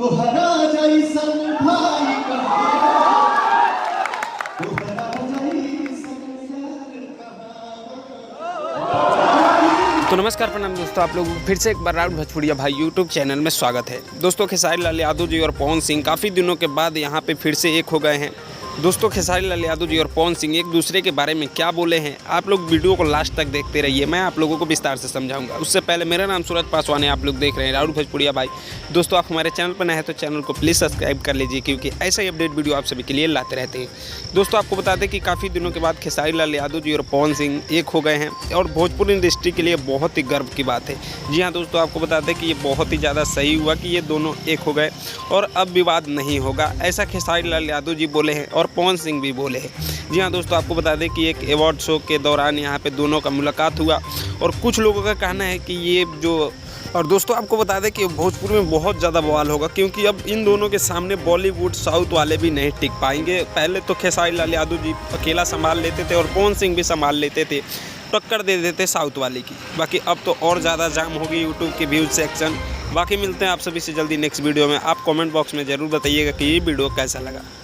तोहरा जैसन भाई कहाँ, तोहरा जैसन यार कहाँ। तो नमस्कार प्रणाम दोस्तों, आप लोग फिर से एक बार राउंड भोजपुरिया भाई यूट्यूब चैनल में स्वागत है। दोस्तों खेसारी लाल यादव जी और पवन सिंह काफ़ी दिनों के बाद यहाँ पे फिर से एक हो गए हैं। दोस्तों खेसारी लाल यादव जी और पवन सिंह एक दूसरे के बारे में क्या बोले हैं, आप लोग वीडियो को लास्ट तक देखते रहिए, मैं आप लोगों को विस्तार से समझाऊंगा। उससे पहले मेरा नाम सूरज पासवान है, आप लोग देख रहे हैं राउंड भोजपुरिया भाई। दोस्तों आप हमारे चैनल पर नए हैं तो चैनल को प्लीज़ सब्सक्राइब कर लीजिए, क्योंकि ऐसा ही अपडेट वीडियो आप सभी के लिए लाते रहते हैं। दोस्तों आपको बता दें कि काफ़ी दिनों के बाद खेसारी लाल यादव जी और पवन सिंह एक हो गए हैं और भोजपुरी इंडस्ट्री के लिए बहुत ही गर्व की बात है। जी हाँ दोस्तों, आपको बता दें कि ये बहुत ही ज़्यादा सही हुआ कि ये दोनों एक हो गए और अब विवाद नहीं होगा, ऐसा खेसारी लाल यादव जी बोले हैं और पवन सिंह भी बोले हैं। जी हाँ दोस्तों, आपको बता दें कि एक अवार्ड शो के दौरान यहाँ पे दोनों का मुलाकात हुआ और कुछ लोगों का कहना है कि ये जो और दोस्तों आपको बता दें कि भोजपुर में बहुत ज़्यादा बवाल होगा, क्योंकि अब इन दोनों के सामने बॉलीवुड साउथ वाले भी नहीं टिक पाएंगे। पहले तो खेसारी लाल यादव जी अकेला संभाल लेते थे और पवन सिंह भी संभाल लेते थे, टक्कर दे देते साउथ वाले की। बाकी अब तो और ज़्यादा जाम होगी यूट्यूब के व्यूज़ सेक्शन। बाकी मिलते हैं आप सभी से जल्दी नेक्स्ट वीडियो में। आप कमेंट बॉक्स में ज़रूर बताइएगा कि ये वीडियो कैसा लगा।